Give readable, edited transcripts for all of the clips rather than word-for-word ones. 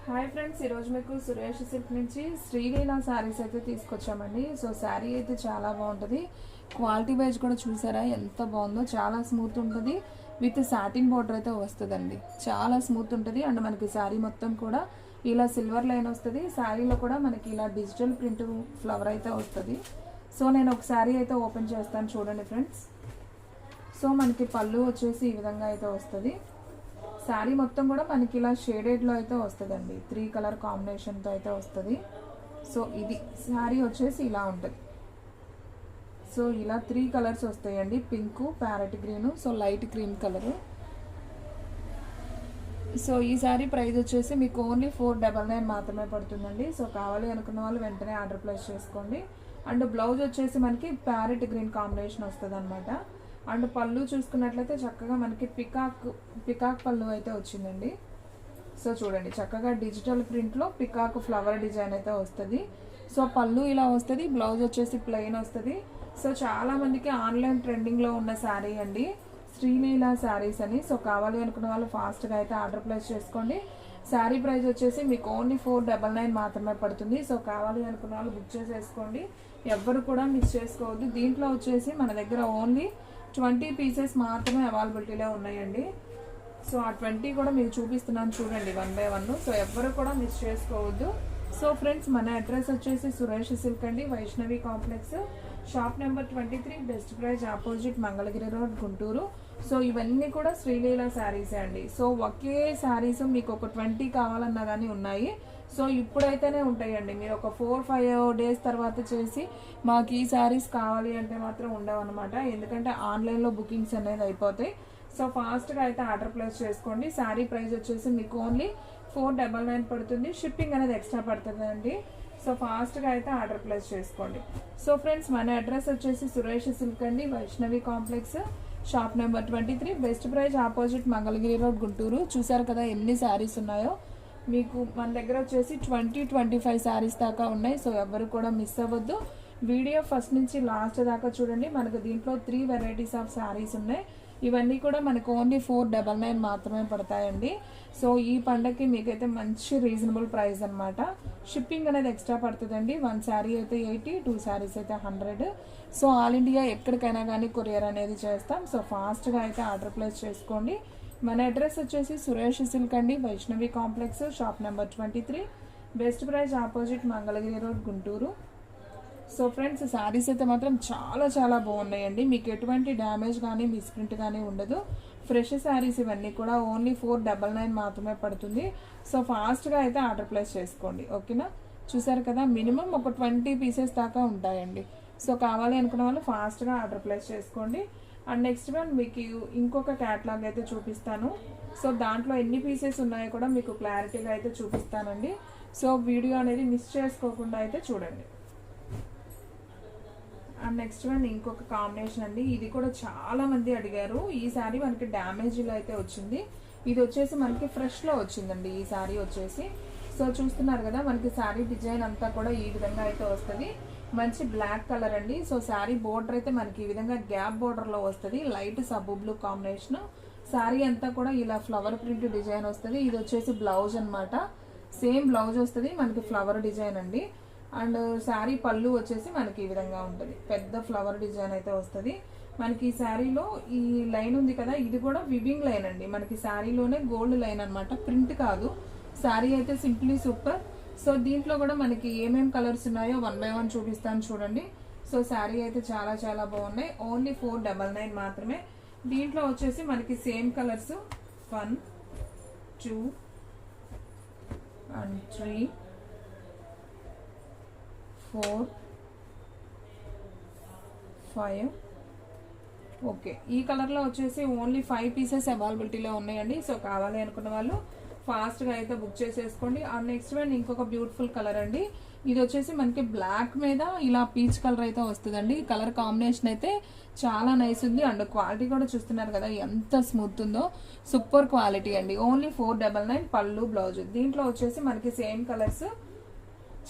Hi friends, ఈరోజు మీకు Suresh silk నుంచి శ్రీలీల శారీస్ అయితే తీసుకొచ్చామండి. సో శారీ అయితే చాలా బాగుంటుంది. క్వాలిటీ వైజ్ కూడా చూసారా ఎంత బాగుందో. చాలా స్మూత్ ఉంటుంది. విత్ సాటిన్ బార్డర్ అయితే వస్తుందండి. చాలా స్మూత్ ఉంటుంది. అండ్ మనకి శారీ మొత్తం కూడా ఇలా సిల్వర్ లైన్ వస్తుంది. శారీలో కూడా మనకి ఇలా డిజిటల్ ప్రింట్ ఫ్లవర్ అయితే వస్తుంది. సో నేను ఒక శారీ అయితే ఓపెన్ చేస్తాను, చూడండి ఫ్రెండ్స్. సో మనకి పళ్ళు వచ్చేసి ఈ విధంగా అయితే వస్తుంది. శారీ మొత్తం కూడా మనకి ఇలా షేడెడ్లో అయితే వస్తుందండి. 3 కలర్ కాంబినేషన్తో అయితే వస్తుంది. సో ఇది శారీ వచ్చేసి ఇలా ఉంటుంది. సో ఇలా 3 కలర్స్ వస్తాయండి, pink, parrot green, so light cream colour. So ఈ శారీ ప్రైస్ వచ్చేసి మీకు ఓన్లీ 499 మాత్రమే పడుతుందండి. సో కావాలి అనుకున్న వాళ్ళు వెంటనే ఆర్డర్ ప్లేస్ చేసుకోండి. అండ్ బ్లౌజ్ వచ్చేసి మనకి ప్యారెట్ గ్రీన్ కాంబినేషన్ వస్తుంది అనమాట. అండ్ పళ్ళు చూసుకున్నట్లయితే చక్కగా మనకి పికాక్ పళ్ళు అయితే వచ్చిందండి. సో చూడండి, చక్కగా డిజిటల్ ప్రింట్లో పికాక్ ఫ్లవర్ డిజైన్ అయితే వస్తుంది. సో పళ్ళు ఇలా వస్తుంది, బ్లౌజ్ వచ్చేసి ప్లెయిన్ వస్తుంది. సో చాలామందికి ఆన్లైన్ ట్రెండింగ్లో ఉన్న శారీ అండి శ్రీలీల శారీస్ అని. సో కావాలి అనుకున్న వాళ్ళు ఫాస్ట్గా అయితే ఆర్డర్ ప్లేస్ చేసుకోండి. శారీ ప్రైస్ వచ్చేసి మీకు ఓన్లీ 499 మాత్రమే పడుతుంది. సో కావాలి అనుకున్న వాళ్ళు బుక్ చేసేసుకోండి. ఎవ్వరు కూడా మిస్ చేసుకోవద్దు. దీంట్లో వచ్చేసి మన దగ్గర ఓన్లీ 20 పీసెస్ మాత్రమే అవైలబిలిటీలో ఉన్నాయండి. సో ఆ 20 కూడా మీకు చూపిస్తున్నాను, చూడండి 1 బై 1. సో ఎవ్వరు కూడా మిస్ చేసుకోవద్దు. సో ఫ్రెండ్స్, మన అడ్రస్ వచ్చేసి సురేష్ సిల్క్ అండి, Vaishnavi complex, shop number 23, best praise opposite, Mangalagiri road, Guntur. So ఇవన్నీ కూడా శ్రీలీల శారీసే అండి. సో ఒకే శారీస్ మీకు ఒక 20 కావాలన్నా కానీ ఉన్నాయి. సో ఇప్పుడైతేనే ఉంటాయండి. మీరు ఒక 4-5 డేస్ తర్వాత చేసి మాకు ఈ శారీస్ కావాలి అంటే మాత్రం ఉండవు అనమాట. ఎందుకంటే ఆన్లైన్లో బుకింగ్స్ అనేది అయిపోతాయి. సో ఫాస్ట్గా అయితే ఆర్డర్ ప్లేస్ చేసుకోండి. శారీ ప్రైస్ వచ్చేసి మీకు ఓన్లీ 499 పడుతుంది. షిప్పింగ్ అనేది ఎక్స్ట్రా పడుతుందండి. సో ఫాస్ట్గా అయితే ఆర్డర్ ప్లేస్ చేసుకోండి. సో ఫ్రెండ్స్, మన అడ్రస్ వచ్చేసి సురేష్ సిల్క్ అండి, Vaishnavi complex, shop number 23, best praise opposite, Mangalagiri road, Guntur. చూసారు కదా ఎన్ని శారీస్ ఉన్నాయో. మీకు మన దగ్గర వచ్చేసి 20-25 శారీస్ దాకా ఉన్నాయి. సో ఎవరు కూడా మిస్ అవ్వద్దు. వీడియో ఫస్ట్ నుంచి లాస్ట్ దాకా చూడండి. మనకు దీంట్లో 3 వెరైటీస్ ఆఫ్ శారీస్ ఉన్నాయి. ఇవన్నీ కూడా మనకు ఓన్లీ 499 మాత్రమే పడతాయండి. సో ఈ పండగకి మీకైతే మంచి రీజనబుల్ ప్రైస్ అనమాట. షిప్పింగ్ అనేది ఎక్స్ట్రా పడుతుందండి. 1 శారీ అయితే 80, 2 శారీస్ అయితే 100. సో ఆల్ ఇండియా ఎక్కడికైనా కానీ కొరియర్ అనేది చేస్తాం. సో ఫాస్ట్గా అయితే ఆర్డర్ ప్లేస్ చేసుకోండి. మన అడ్రస్ వచ్చేసి సురేష్ సిల్క్ అండి, Vaishnavi complex, shop number 23, best praise opposite, Mangalagiri road, Guntur. So friends, saris అయితే మాత్రం చాలా చాలా బాగున్నాయండి. మీకు ఎటువంటి డ్యామేజ్ కానీ మిస్ప్రింట్ కానీ ఉండదు. ఫ్రెష్ శారీస్ ఇవన్నీ కూడా ఓన్లీ 499 మాత్రమే పడుతుంది. సో ఫాస్ట్గా అయితే ఆర్డర్ ప్లేస్ చేసుకోండి, ఓకేనా. చూసారు కదా, మినిమం ఒక 20 పీసెస్ దాకా ఉంటాయండి. సో కావాలి అనుకున్న వాళ్ళు ఫాస్ట్గా ఆర్డర్ ప్లేస్ చేసుకోండి. అండ్ నెక్స్ట్ వన్ మీకు ఇంకొక క్యాటలాగ్ అయితే చూపిస్తాను. సో దాంట్లో ఎన్ని పీసెస్ ఉన్నాయో కూడా మీకు క్లారిటీగా అయితే చూపిస్తానండి. సో వీడియో అనేది మిస్ చేసుకోకుండా అయితే చూడండి. అండ్ నెక్స్ట్ వన్ ఇంకొక కాంబినేషన్ అండి. ఇది కూడా చాలా మంది అడిగారు. ఈ శారీ మనకి డ్యామేజ్లో అయితే వచ్చింది. ఇది వచ్చేసి మనకి ఫ్రెష్లో వచ్చిందండి ఈ శారీ వచ్చేసి. సో చూస్తున్నారు కదా, మనకి శారీ డిజైన్ అంతా కూడా ఈ విధంగా అయితే వస్తుంది. మంచి బ్లాక్ కలర్ అండి. సో శారీ బోర్డర్ అయితే మనకి ఈ విధంగా గ్యాప్ బోర్డర్లో వస్తుంది. లైట్ సబ్బు బ్లూ కాంబినేషన్. శారీ అంతా కూడా ఇలా ఫ్లవర్ ప్రింట్ డిజైన్ వస్తుంది. ఇది వచ్చేసి బ్లౌజ్ అనమాట. సేమ్ బ్లౌజ్ వస్తుంది మనకి, ఫ్లవర్ డిజైన్ అండి. అండ్ శారీ పళ్ళు వచ్చేసి మనకి ఈ విధంగా ఉంటుంది. పెద్ద ఫ్లవర్ డిజైన్ అయితే వస్తుంది మనకి. ఈ శారీలో ఈ లైన్ ఉంది కదా, ఇది కూడా వివింగ్ లైన్ అండి. మనకి శారీలోనే గోల్డ్ లైన్ అనమాట, ప్రింట్ కాదు. శారీ అయితే సింప్లీ సూపర్. సో దీంట్లో కూడా మనకి ఏమేమి కలర్స్ ఉన్నాయో 1 బై 1 చూపిస్తాను, చూడండి. సో శారీ అయితే చాలా చాలా బాగున్నాయి. ఓన్లీ 499 మాత్రమే. దీంట్లో వచ్చేసి మనకి సేమ్ కలర్స్ 1, 2 and 3, 4, 5. ఓకే, ఈ కలర్లో వచ్చేసి ఓన్లీ 5 పీసెస్ అవైలబిలిటీలో ఉన్నాయండి. సో కావాలి అనుకున్న వాళ్ళు ఫాస్ట్గా అయితే బుక్ చేసేసుకోండి. అండ్ నెక్స్ట్ వన్ ఇంకొక బ్యూటిఫుల్ కలర్ అండి. ఇది వచ్చేసి మనకి బ్లాక్ మీద ఇలా పీచ్ కలర్ అయితే వస్తుందండి. కలర్ కాంబినేషన్ అయితే చాలా నైస్ ఉంది. అండ్ క్వాలిటీ కూడా చూస్తున్నారు కదా ఎంత స్మూత్ ఉందో. సూపర్ క్వాలిటీ అండి. ఓన్లీ 499 పళ్ళు బ్లౌజ్. దీంట్లో వచ్చేసి మనకి సేమ్ కలర్స్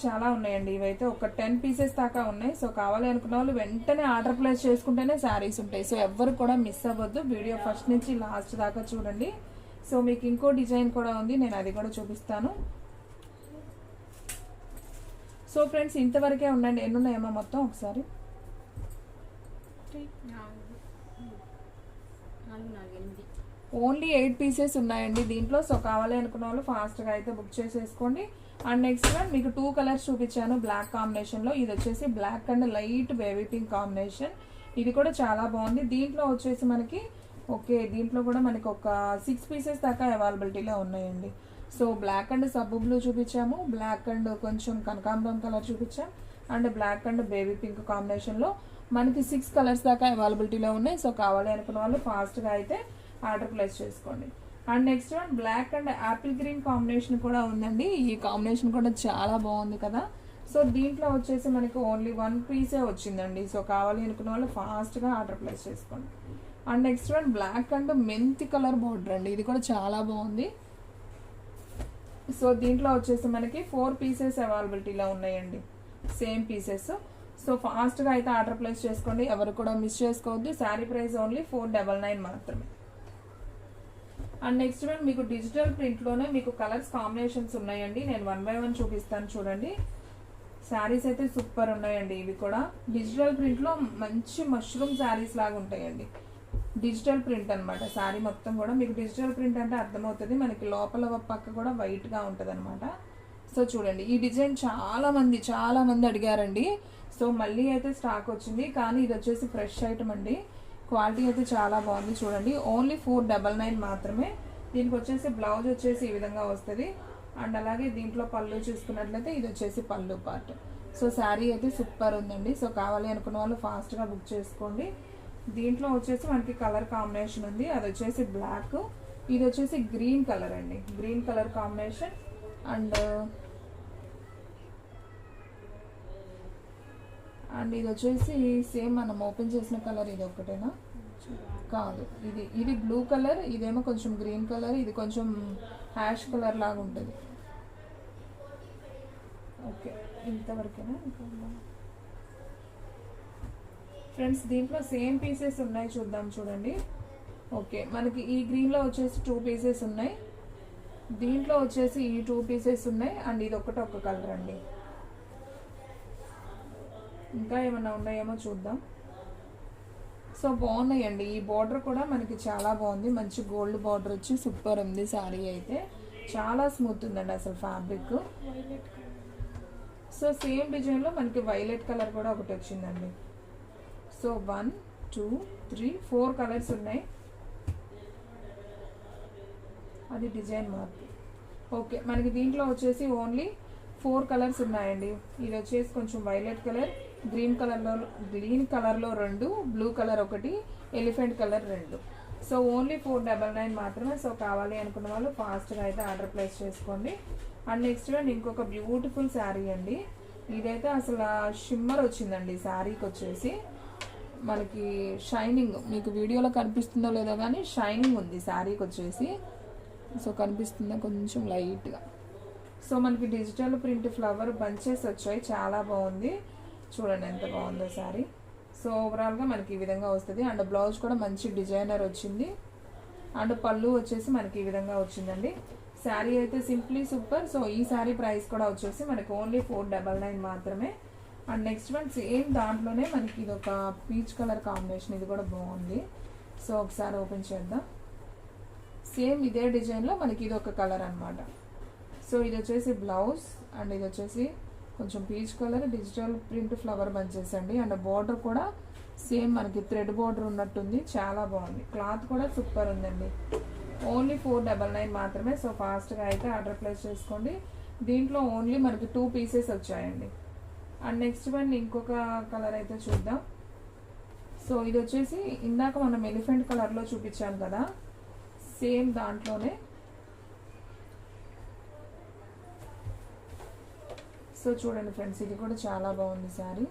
చాలా ఉన్నాయండి. ఇవైతే ఒక 10 పీసెస్ దాకా ఉన్నాయి. సో కావాలి అనుకున్న వాళ్ళు వెంటనే ఆర్డర్ ప్లేస్ చేసుకుంటేనే శారీస్ ఉంటాయి. సో ఎవ్వరు కూడా మిస్ అవ్వద్దు. వీడియో ఫస్ట్ నుంచి లాస్ట్ దాకా చూడండి. సో మీకు ఇంకో డిజైన్ కూడా ఉంది, నేను అది కూడా చూపిస్తాను. సో ఫ్రెండ్స్ ఇంతవరకే ఉండండి. ఎన్ని ఉన్నాయేమో మొత్తం ఒకసారి 3 4 8 ఓన్లీ 8 పీసెస్ ఉన్నాయండి దీంట్లో. సో కావాలి అనుకున్న వాళ్ళు ఫాస్ట్గా అయితే బుక్ చేసేసుకోండి. అండ్ నెక్స్ట్ వన్ మీకు 2 కలర్స్ చూపించాను బ్లాక్ కాంబినేషన్లో. ఇది వచ్చేసి black and light baby pink combination. ఇది కూడా చాలా బాగుంది. దీంట్లో వచ్చేసి మనకి ఓకే దీంట్లో కూడా మనకి ఒక 6 పీసెస్ దాకా అవైలబిలిటీలో ఉన్నాయండి. సో బ్లాక్ అండ్ సబ్బు బ్లూ చూపించాము, బ్లాక్ అండ్ కొంచెం కనకాంబరం కలర్ చూపించాం, and black and baby pink కాంబినేషన్లో మనకి 6 కలర్స్ దాకా అవైలబిలిటీలో ఉన్నాయి. సో కావాలి అనుకున్న వాళ్ళు ఫాస్ట్గా అయితే ఆర్డర్ ప్లేస్ చేసుకోండి. And next one black and apple green combination కూడా ఉందండి. ఈ కాంబినేషన్ కూడా చాలా బాగుంది కదా. సో దీంట్లో వచ్చేసి మనకి ఓన్లీ 1 పీసే వచ్చిందండి. సో కావాలి అనుకున్న వాళ్ళు ఫాస్ట్గా ఆర్డర్ ప్లేస్ చేసుకోండి. And next one black and మెంతి కలర్ బోర్డర్ అండి. ఇది కూడా చాలా బాగుంది. సో దీంట్లో వచ్చేసి మనకి 4 పీసెస్ అవైలబిలిటీలో ఉన్నాయండి, సేమ్ పీసెస్. సో ఫాస్ట్గా అయితే ఆర్డర్ ప్లేస్ చేసుకోండి, ఎవరు కూడా మిస్ చేసుకోవద్దు. శారీ ప్రైస్ ఓన్లీ 499 మాత్రమే. అండ్ నెక్స్ట్ వన్ మీకు డిజిటల్ ప్రింట్లోనే మీకు కలర్స్ కాంబినేషన్స్ ఉన్నాయండి. నేను 1 by 1 చూపిస్తాను చూడండి. శారీస్ అయితే సూపర్ ఉన్నాయండి. ఇవి కూడా డిజిటల్ ప్రింట్లో మంచి మష్రూమ్ శారీస్ లాగా ఉంటాయండి. డిజిటల్ ప్రింట్ అనమాట. శారీ మొత్తం కూడా మీకు డిజిటల్ ప్రింట్ అంటే అర్థమవుతుంది, మనకి లోపల పక్క కూడా వైట్గా ఉంటుంది అనమాట. సో చూడండి ఈ డిజైన్ చాలా మంది అడిగారండి. సో మళ్ళీ అయితే స్టాక్ వచ్చింది, కానీ ఇది వచ్చేసి ఫ్రెష్ ఐటమ్ అండి. క్వాలిటీ అయితే చాలా బాగుంది. చూడండి ఓన్లీ 499 మాత్రమే. దీనికి వచ్చేసి బ్లౌజ్ వచ్చేసి ఈ విధంగా వస్తుంది. అండ్ అలాగే దీంట్లో పళ్ళు చూసుకున్నట్లయితే ఇది వచ్చేసి పళ్ళు పార్ట్. సో శారీ అయితే సూపర్ ఉందండి. సో కావాలి అనుకున్న వాళ్ళు ఫాస్ట్గా బుక్ చేసుకోండి. దీంట్లో వచ్చేసి మనకి కలర్ కాంబినేషన్ ఉంది, అది వచ్చేసి బ్లాక్, ఇది వచ్చేసి గ్రీన్ కలర్ అండి, గ్రీన్ కలర్ కాంబినేషన్. అండ్ ఇది వచ్చేసి సేమ్ మనం ఓపెన్ చేసిన కలర్ ఇది ఒకటేనా కాదు, ఇది బ్లూ కలర్, ఇదేమో కొంచెం గ్రీన్ కలర్, ఇది కొంచెం హ్యాష్ కలర్ లాగా ఉంటుంది. ఓకే ఇంతవరకేనా ఇంకా ఫ్రెండ్స్. దీంట్లో సేమ్ పీసెస్ ఉన్నాయి, చూద్దాం చూడండి. ఓకే మనకి ఈ గ్రీన్లో వచ్చేసి 2 పీసెస్ ఉన్నాయి, దీంట్లో వచ్చేసి ఈ 2 పీసెస్ ఉన్నాయి, అండ్ ఇది ఒక కలర్ అండి. ఇంకా ఏమన్నా ఉన్నాయేమో చూద్దాం. సో బాగున్నాయండి. ఈ బార్డర్ కూడా మనకి చాలా బాగుంది, మంచి గోల్డ్ బార్డర్ వచ్చి సూపర్ ఉంది. శారీ అయితే చాలా స్మూత్ ఉందండి అసలు ఫ్యాబ్రిక్. సో సేమ్ డిజైన్లో మనకి వైలెట్ కలర్ కూడా ఒకటి వచ్చిందండి. సో 1 2 3 4 కలర్స్ ఉన్నాయి, అది డిజైన్ మార్క్. ఓకే మనకి దీంట్లో వచ్చేసి ఓన్లీ 4 కలర్స్ ఉన్నాయండి. ఇది వచ్చేసి కొంచెం వైలెట్ కలర్, గ్రీన్ కలర్లో 2, blue colour 1, elephant colour 2. So only 499 మాత్రమే. సో కావాలి అనుకున్న వాళ్ళు ఫాస్ట్గా అయితే ఆర్డర్ ప్లేస్ చేసుకోండి. అండ్ నెక్స్ట్ వన్ ఇంకొక బ్యూటిఫుల్ శారీ అండి. ఇదైతే అసలు షిమ్మర్ వచ్చిందండి శారీకి వచ్చేసి, మనకి షైనింగ్, మీకు వీడియోలో కనిపిస్తుందో లేదో కానీ షైనింగ్ ఉంది శారీకి వచ్చేసి. సో కనిపిస్తుందా కొంచెం లైట్గా. సో మనకి డిజిటల్ ప్రింట్ ఫ్లవర్ బంచెస్ వచ్చాయి, చాలా బాగుంది. చూడండి ఎంత బాగుందో శారీ. సో ఓవరాల్గా మనకి ఈ విధంగా వస్తుంది. అండ్ బ్లౌజ్ కూడా మంచి డిజైనర్ వచ్చింది, అండ్ పళ్ళు వచ్చేసి మనకి ఈ విధంగా వచ్చిందండి. శారీ అయితే సింప్లీ సూపర్. సో ఈ శారీ ప్రైస్ కూడా వచ్చేసి మనకి ఓన్లీ 499 మాత్రమే. అండ్ నెక్స్ట్ వన్ సేమ్ దాంట్లోనే మనకి ఇది ఒక పీచ్ కలర్ కాంబినేషన్, ఇది కూడా బాగుంది. సో ఒకసారి ఓపెన్ చేద్దాం. సేమ్ ఇదే డిజైన్లో మనకి ఇది ఒక కలర్ అనమాట. సో ఇది వచ్చేసి బ్లౌజ్, అండ్ ఇది వచ్చేసి కొంచెం peach colour digital print flower bunches అండి. అండ్ బార్డర్ కూడా సేమ్ మనకి థ్రెడ్ బార్డర్ ఉన్నట్టుంది, చాలా బాగుంది. క్లాత్ కూడా సూపర్ ఉందండి. ఓన్లీ 499 మాత్రమే. సో ఫాస్ట్గా అయితే ఆర్డర్ ప్లేస్ చేసుకోండి. దీంట్లో ఓన్లీ మనకి 2 పీసెస్ వచ్చాయండి. అండ్ నెక్స్ట్ వన్ ఇంకొక కలర్ అయితే చూద్దాం. సో ఇది వచ్చేసి ఇందాక మనం ఎలిఫెంట్ కలర్లో చూపించాం కదా, సేమ్ దాంట్లోనే. సో చూడండి ఫ్రెండ్స్, ఇది కూడా చాలా బాగుంది శారీ,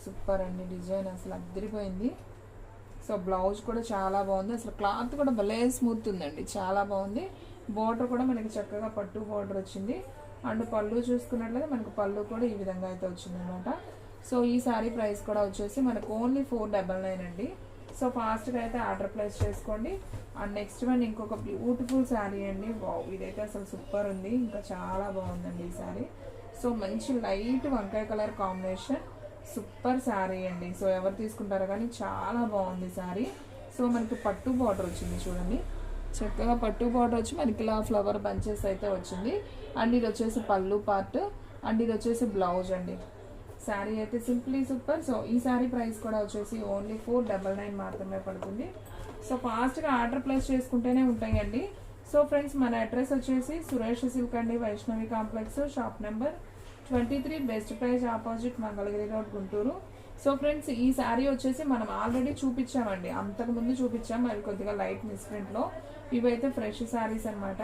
సూపర్ అండి. డిజైన్ అసలు అదిరిపోయింది. సో బ్లౌజ్ కూడా చాలా బాగుంది, అసలు క్లాత్ కూడా భలే స్మూత్ ఉందండి, చాలా బాగుంది. బార్డర్ కూడా మనకి చక్కగా పట్టు బార్డర్ వచ్చింది. అండ్ పళ్ళు చూసుకున్నట్లయితే మనకు పళ్ళు కూడా ఈ విధంగా అయితే వచ్చింది అనమాట. సో ఈ శారీ ప్రైస్ కూడా వచ్చేసి మనకు ఓన్లీ 499 అండి. సో ఫాస్ట్గా అయితే ఆర్డర్ ప్లేస్ చేసుకోండి. అండ్ నెక్స్ట్ వన్ ఇంకొక బ్యూటిఫుల్ శారీ అండి. వావ్, ఇదైతే అసలు సూపర్ ఉంది, ఇంకా చాలా బాగుందండి ఈ శారీ. సో మంచి లైట్ వంకాయ కలర్ కాంబినేషన్, సూపర్ శారీ అండి. సో ఎవరు తీసుకుంటారో కానీ చాలా బాగుంది శారీ. సో మనకి పట్టు బార్డర్ వచ్చింది చూడండి, చక్కగా పట్టు బార్డర్ వచ్చి మనకి ఇలా ఫ్లవర్ బంచెస్ అయితే వచ్చింది. అండ్ ఇది వచ్చేసి పళ్ళు పార్ట్, అండ్ ఇది వచ్చేసి బ్లౌజ్ అండి. శారీ అయితే సింప్లీ సూపర్. సో ఈ శారీ ప్రైస్ కూడా వచ్చేసి ఓన్లీ 499 మాత్రమే పడుతుంది. సో ఫాస్ట్గా ఆర్డర్ ప్లేస్ చేసుకుంటేనే ఉంటాయండి. సో ఫ్రెండ్స్, మన అడ్రస్ వచ్చేసి సురేష్ సిల్క్ అండి, Vaishnavi complex, shop number 23, best price opposite, Mangalagiri road, Guntur. So friends, ఈ శారీ వచ్చేసి మనం ఆల్రెడీ చూపించామండి, అంతకుముందు చూపించాం, అది కొద్దిగా లైట్ మిస్ప్రింట్లో. ఇవైతే ఫ్రెష్ శారీస్ అనమాట.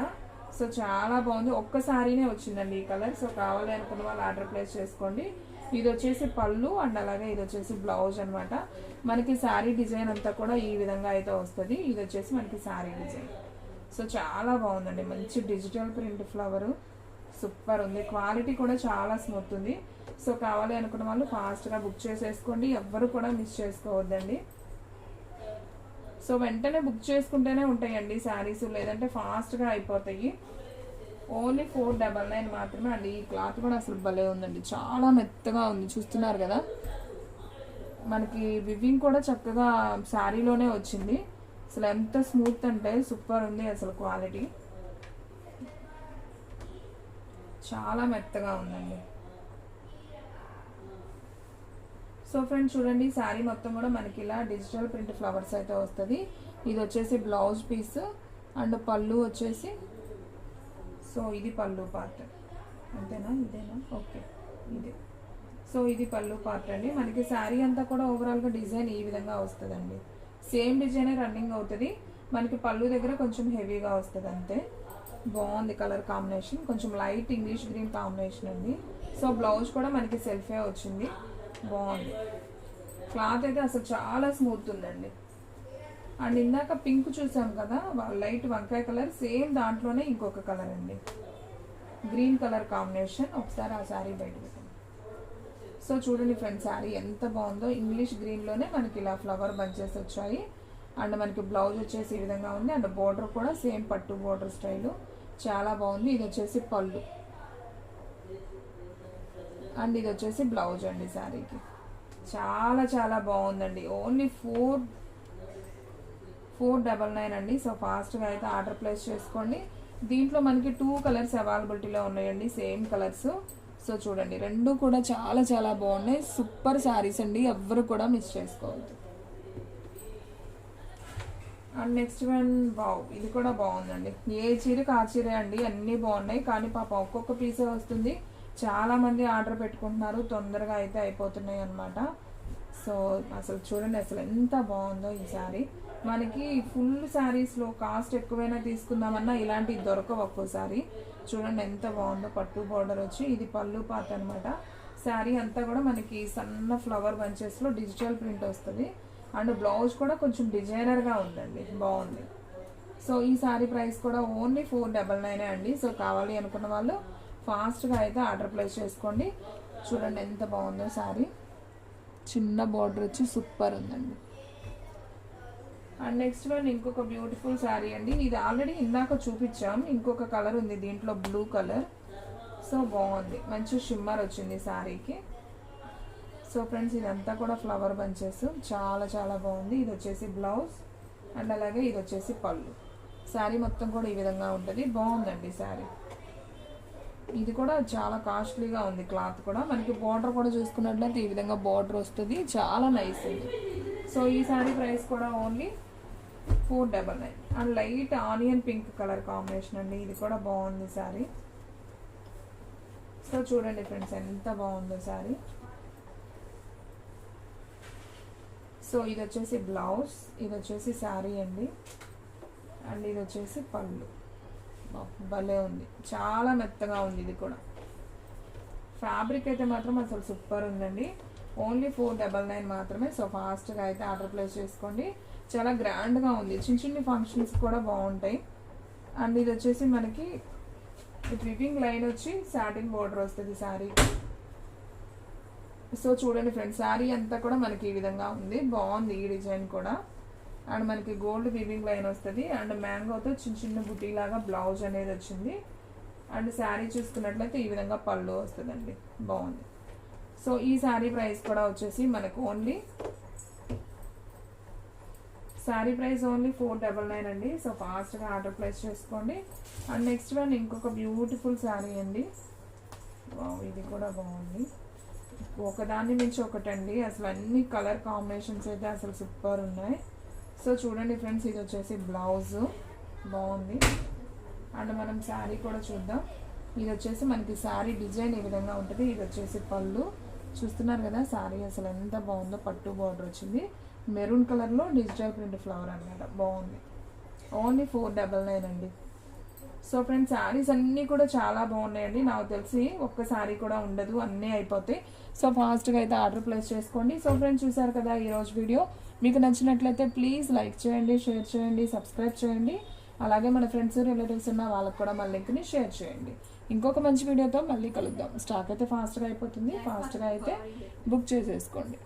సో చాలా బాగుంది, ఒక్క శారీనే వచ్చిందండి ఈ కలర్. సో కావాలి అనుకున్న వాళ్ళు ఆర్డర్ ప్లేస్ చేసుకోండి. ఇది వచ్చేసి పళ్ళు, అండ్ అలాగే ఇది వచ్చేసి బ్లౌజ్ అనమాట. మనకి శారీ డిజైన్ అంతా కూడా ఈ విధంగా అయితే వస్తుంది. ఇది వచ్చేసి మనకి శారీ డిజైన్. సో చాలా బాగుందండి, మంచి డిజిటల్ ప్రింట్ ఫ్లవర్, సూపర్ ఉంది. క్వాలిటీ కూడా చాలా స్మూత్ ఉంది. సో కావాలి అనుకున్న వాళ్ళు ఫాస్ట్గా బుక్ చేసేసుకోండి, ఎవ్వరు కూడా మిస్ చేసుకోవద్దండి. సో వెంటనే బుక్ చేసుకుంటేనే ఉంటాయండి శారీస్, లేదంటే ఫాస్ట్గా అయిపోతాయి. ఓన్లీ 499 మాత్రమే అండి. ఈ క్లాత్ కూడా అసలు భలే ఉందండి, చాలా మెత్తగా ఉంది, చూస్తున్నారు కదా. మనకి వివింగ్ కూడా చక్కగా శారీలోనే వచ్చింది. అసలు ఎంత స్మూత్ అంటే సూపర్ ఉంది అసలు, క్వాలిటీ చాలా మెత్తగా ఉందండి. సో ఫ్రెండ్స్ చూడండి, శారీ మొత్తం కూడా మనకి ఇలా డిజిటల్ ప్రింట్ ఫ్లవర్స్ అయితే వస్తుంది. ఇది వచ్చేసి బ్లౌజ్ పీస్, అండ్ పళ్ళు వచ్చేసి, సో ఇది పళ్ళు పార్ట్ అంతేనా, ఇదేనా, ఓకే ఇది. సో ఇది పళ్ళు పార్ట్ అండి. మనకి శారీ అంతా కూడా ఓవరాల్గా డిజైన్ ఈ విధంగా వస్తుందండి. సేమ్ డిజైనే రన్నింగ్ అవుతుంది. మనకి పళ్ళు దగ్గర కొంచెం హెవీగా వస్తుంది అంతే. బాగుంది కలర్ కాంబినేషన్, కొంచెం లైట్ ఇంగ్లీష్ గ్రీన్ కాంబినేషన్ అండి. సో బ్లౌజ్ కూడా మనకి సెల్ఫే వచ్చింది, బాగుంది. క్లాత్ అయితే అసలు చాలా స్మూత్ ఉందండి. అండ్ ఇందాక పింక్ చూసాం కదా, లైట్ వంకాయ కలర్, సేమ్ దాంట్లోనే ఇంకొక కలర్ అండి, గ్రీన్ కలర్ కాంబినేషన్. ఒకసారి ఆ శారీ బయట పెట్టండి. సో చూడండి ఫ్రెండ్స్, శారీ ఎంత బాగుందో, ఇంగ్లీష్ గ్రీన్లోనే మనకి ఇలా ఫ్లవర్ బంచెస్ వచ్చాయి. అండ్ మనకి బ్లౌజ్ వచ్చేసి ఈ విధంగా ఉంది, అండ్ బోర్డర్ కూడా సేమ్ పట్టు బోర్డర్ స్టైలు, చాలా బాగుంది. ఇది వచ్చేసి పళ్ళు, అండ్ ఇది వచ్చేసి బ్లౌజ్ అండి శారీకి. చాలా చాలా బాగుందండి. ఓన్లీ 499 అండి. సో ఫాస్ట్గా అయితే ఆర్డర్ ప్లేస్ చేసుకోండి. దీంట్లో మనకి 2 కలర్స్ అవైలబిలిటీలో ఉన్నాయండి, సేమ్ కలర్స్. సో చూడండి, రెండు కూడా చాలా చాలా బాగున్నాయి, సూపర్ శారీస్ అండి, ఎవ్వరు కూడా మిస్ చేసుకోవద్దు. అండ్ నెక్స్ట్ వన్, వావ్, ఇది కూడా బాగుందండి. ఏ చీరకి ఆ చీరే అండి, అన్నీ బాగున్నాయి. కానీ పాప ఒక్కొక్క పీసే వస్తుంది, చాలా మంది ఆర్డర్ పెట్టుకుంటున్నారు, తొందరగా అయితే అయిపోతున్నాయి అనమాట. సో అసలు చూడండి, అసలు ఎంత బాగుందో ఈ శారీ. మనకి ఫుల్ శారీస్లో కాస్ట్ ఎక్కువైనా తీసుకుందామన్నా ఇలాంటివి దొరకవు ఒక్కోసారి. చూడండి ఎంత బాగుందో, పట్టు బార్డర్ వచ్చి, ఇది పళ్ళు పార్ట్ అనమాట. శారీ అంతా కూడా మనకి సన్న ఫ్లవర్ బంచెస్లో డిజిటల్ ప్రింట్ వస్తుంది. అండ్ బ్లౌజ్ కూడా కొంచెం డిజైనర్గా ఉందండి, బాగుంది. సో ఈ శారీ ప్రైస్ కూడా ఓన్లీ 499 అండి. సో కావాలి అనుకున్న వాళ్ళు ఫాస్ట్గా అయితే ఆర్డర్ ప్లేస్ చేసుకోండి. చూడండి ఎంత బాగుందో శారీ, చిన్న బార్డర్ వచ్చి సూపర్ ఉందండి. అండ్ నెక్స్ట్ వన్ ఇంకొక బ్యూటిఫుల్ శారీ అండి. ఇది ఆల్రెడీ ఇందాక చూపించాం, ఇంకొక కలర్ ఉంది దీంట్లో, బ్లూ కలర్. సో బాగుంది, మంచి షిమ్మర్ వచ్చింది శారీకి. సో ఫ్రెండ్స్, ఇదంతా కూడా ఫ్లవర్ బంచెస్, చాలా చాలా బాగుంది. ఇది వచ్చేసి బ్లౌజ్, అండ్ అలాగే ఇది వచ్చేసి పళ్ళు. శారీ మొత్తం కూడా ఈ విధంగా ఉంటుంది, బాగుందండి శారీ. ఇది కూడా చాలా కాస్ట్లీగా ఉంది, క్లాత్ కూడా. మనకి బార్డర్ కూడా చూసుకున్నట్లయితే ఈ విధంగా బార్డర్ వస్తుంది, చాలా నైస్ ఉంది. సో ఈ శారీ ప్రైస్ కూడా only 499. And light onion pink colour combination అండి, ఇది కూడా బాగుంది శారీ. సో చూడండి ఫ్రెండ్స్, ఎంత బాగుందో శారీ. సో ఇది వచ్చేసి బ్లౌజ్, ఇది వచ్చేసి శారీ అండి, అండ్ ఇది వచ్చేసి పళ్ళు. భలే ఉంది, చాలా మెత్తగా ఉంది. ఇది కూడా ఫ్యాబ్రిక్ అయితే మాత్రం అసలు సూపర్ ఉందండి. ఓన్లీ 499 మాత్రమే. సో ఫాస్ట్గా అయితే ఆర్డర్ ప్లేస్ చేసుకోండి. చాలా గ్రాండ్గా ఉంది, చిన్న చిన్న ఫంక్షన్స్ కూడా బాగుంటాయి. అండ్ ఇది వచ్చేసి మనకి వివింగ్ లైన్ వచ్చి సాటిన్ బోర్డర్ వస్తుంది శారీకి. సో చూడండి ఫ్రెండ్స్, శారీ అంతా కూడా మనకి ఈ విధంగా ఉంది, బాగుంది ఈ డిజైన్ కూడా. అండ్ మనకి గోల్డ్ వివింగ్ లైన్ వస్తుంది, అండ్ మ్యాంగోతో చిన్న చిన్న బుటీ లాగా బ్లౌజ్ అనేది వచ్చింది. అండ్ శారీ చూసుకున్నట్లయితే ఈ విధంగా పళ్ళు వస్తుందండి, బాగుంది. సో ఈ శారీ ప్రైస్ కూడా వచ్చేసి మనకు ఓన్లీ శారీ ప్రైస్ ఓన్లీ 499 అండి. సో ఫాస్ట్గా ఆర్డర్ ప్లేస్ చేసుకోండి. అండ్ నెక్స్ట్ వన్ ఇంకొక బ్యూటిఫుల్ శారీ అండి. ఇది కూడా బాగుంది, ఒకదాన్ని మించి ఒకటండి. అసలు అన్ని కలర్ కాంబినేషన్స్ అయితే అసలు సూపర్ ఉన్నాయి. సో చూడండి ఫ్రెండ్స్, ఇది వచ్చేసి బ్లౌజ్ బాగుంది. అండ్ మనం శారీ కూడా చూద్దాం. ఇది వచ్చేసి మనకి శారీ డిజైన్ ఈ విధంగా ఉంటుంది. ఇది వచ్చేసి పళ్ళు చూస్తున్నారు కదా. శారీ అసలు ఎంత బాగుందో, పట్టు బార్డర్ వచ్చింది, మెరూన్ కలర్లో డిజిటల్ ప్రింట్ ఫ్లవర్ అన్నమాట, బాగుంది. ఓన్లీ 499 అండి. సో ఫ్రెండ్స్, శారీస్ అన్నీ కూడా చాలా బాగున్నాయండి. నాకు తెలిసి ఒక్క శారీ కూడా ఉండదు, అన్నీ అయిపోతాయి. సో ఫాస్ట్గా అయితే ఆర్డర్ ప్లేస్ చేసుకోండి. సో ఫ్రెండ్స్, చూసారు కదా ఈరోజు వీడియో. మీకు నచ్చినట్లయితే ప్లీజ్ లైక్ చేయండి, షేర్ చేయండి, సబ్స్క్రైబ్ చేయండి. అలాగే మన ఫ్రెండ్స్ రిలేటివ్స్ ఉన్న వాళ్ళకి కూడా మన లింక్ని షేర్ చేయండి. ఇంకొక మంచి వీడియోతో మళ్ళీ కలుద్దాం. స్టాక్ అయితే ఫాస్ట్గా అయిపోతుంది, ఫాస్ట్గా అయితే బుక్ చేసేసుకోండి.